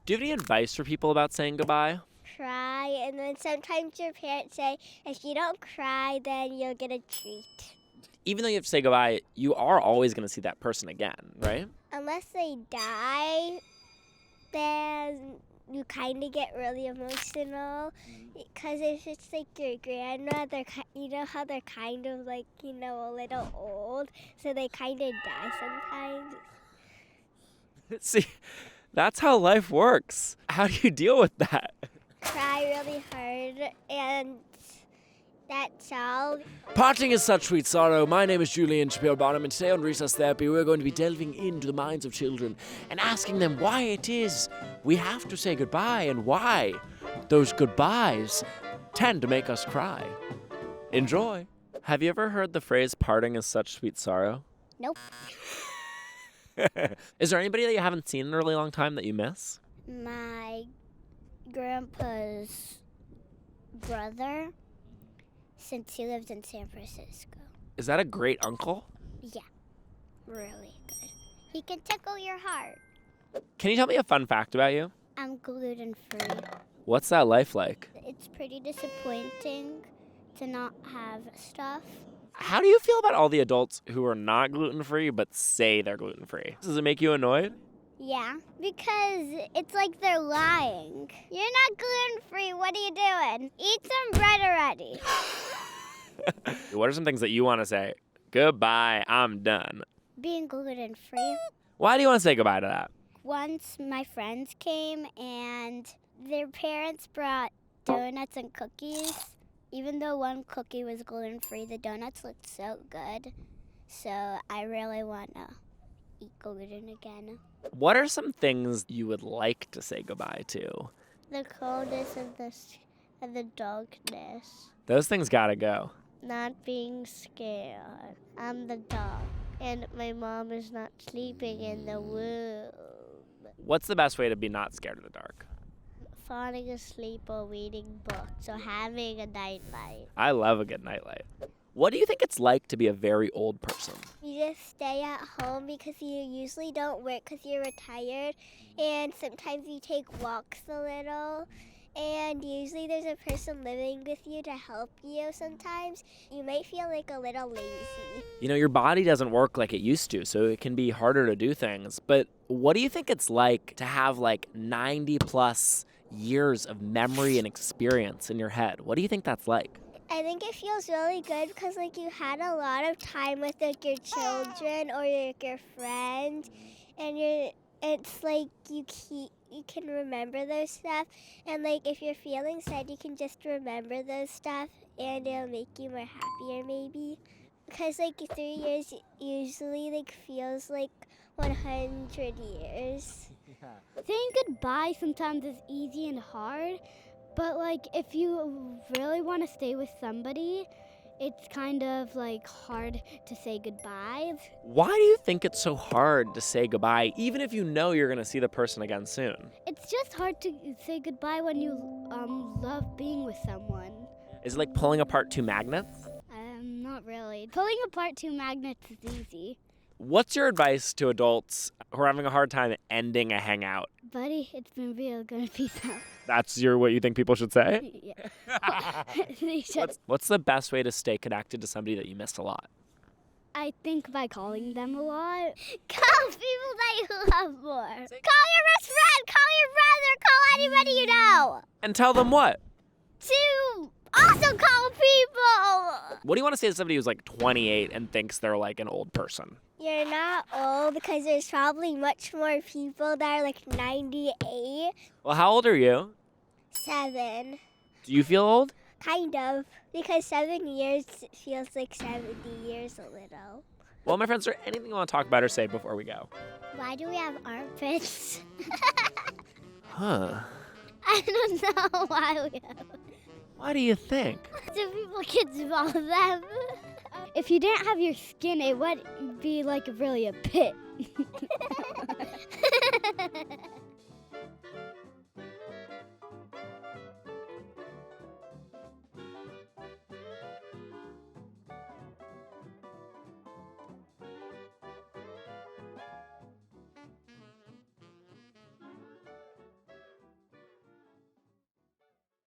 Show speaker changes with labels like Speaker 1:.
Speaker 1: Do you have any advice for people about saying goodbye?
Speaker 2: Cry, and then sometimes your parents say, if you don't cry, then you'll get a treat.
Speaker 1: Even though you have to say goodbye, you are always going to see that person again, right?
Speaker 2: Unless they die, then you kind of get really emotional because if it's like your grandma, you know how they're kind of like, a little old, so they kind of die sometimes.
Speaker 1: See, that's how life works. How do you deal with that?
Speaker 2: Cry really hard, and that's all.
Speaker 1: Parting is such sweet sorrow. My name is Julian Shapiro-Bonham, and today on Recess Therapy, we're going to be delving into the minds of children and asking them why it is we have to say goodbye and why those goodbyes tend to make us cry. Enjoy. Have you ever heard the phrase, parting is such sweet sorrow?
Speaker 2: Nope.
Speaker 1: Is there anybody that you haven't seen in a really long time that you miss?
Speaker 2: My grandpa's brother, since he lived in San Francisco.
Speaker 1: Is that a great uncle?
Speaker 2: Yeah, really good. He can tickle your heart.
Speaker 1: Can you tell me a fun fact about you?
Speaker 2: I'm gluten-free.
Speaker 1: What's that life like?
Speaker 2: It's pretty disappointing to not have stuff.
Speaker 1: How do you feel about all the adults who are not gluten-free but say they're gluten-free? Does it make you annoyed?
Speaker 2: Yeah, because it's like they're lying. You're not gluten-free, what are you doing? Eat some bread already.
Speaker 1: What are some things that you want to say? Goodbye, I'm done.
Speaker 2: Being gluten-free.
Speaker 1: Why do you want to say goodbye to that?
Speaker 2: Once my friends came and their parents brought donuts and cookies. Even though one cookie was gluten-free, the donuts looked so good. So I really want to eat gluten again.
Speaker 1: What are some things you would like to say goodbye to?
Speaker 2: The coldness and the darkness.
Speaker 1: Those things gotta go.
Speaker 2: Not being scared. I'm the dog. And my mom is not sleeping in the womb.
Speaker 1: What's the best way to be not scared of the dark?
Speaker 2: Falling asleep or reading books or having a nightlight.
Speaker 1: I love a good nightlight. What do you think it's like to be a very old person?
Speaker 2: You just stay at home because you usually don't work because you're retired, and sometimes you take walks a little, and usually there's a person living with you to help you sometimes. You might feel like a little lazy.
Speaker 1: You know, your body doesn't work like it used to, so it can be harder to do things. But what do you think it's like to have like 90 plus years of memory and experience in your head? What do you think that's like?
Speaker 2: I think it feels really good because you had a lot of time with your children or your friends, and it's like you can remember those stuff, and if you're feeling sad, you can just remember those stuff, and it'll make you more happier maybe. Because 3 years usually feels like 100 years.
Speaker 3: Saying goodbye sometimes is easy and hard, but if you really want to stay with somebody, it's kind of hard to say goodbye.
Speaker 1: Why do you think it's so hard to say goodbye, even if you know you're going to see the person again soon?
Speaker 3: It's just hard to say goodbye when you love being with someone.
Speaker 1: Is it like pulling apart two magnets?
Speaker 3: Not really. Pulling apart two magnets is easy.
Speaker 1: What's your advice to adults who are having a hard time ending a hangout?
Speaker 3: Buddy, it's been real good. Peace out.
Speaker 1: That's what you think people should say?
Speaker 3: Yeah. They should.
Speaker 1: What's the best way to stay connected to somebody that you miss a lot?
Speaker 3: I think by calling them a lot.
Speaker 2: Call people that you love more. Call your best friend, call your brother, call anybody you know.
Speaker 1: And tell them what?
Speaker 2: To also call people.
Speaker 1: What do you want to say to somebody who's 28 and thinks they're an old person?
Speaker 2: You're not old because there's probably much more people that are 98.
Speaker 1: Well, how old are you?
Speaker 2: 7.
Speaker 1: Do you feel old?
Speaker 2: Kind of. Because 7 years feels like 70 years a little.
Speaker 1: Well, my friends, is there anything you want to talk about or say before we go?
Speaker 2: Why do we have armpits?
Speaker 1: Huh.
Speaker 2: I don't know why we have.
Speaker 1: Why do you think?
Speaker 2: So people can smell them.
Speaker 3: If you didn't have your skin, it would be really a pit.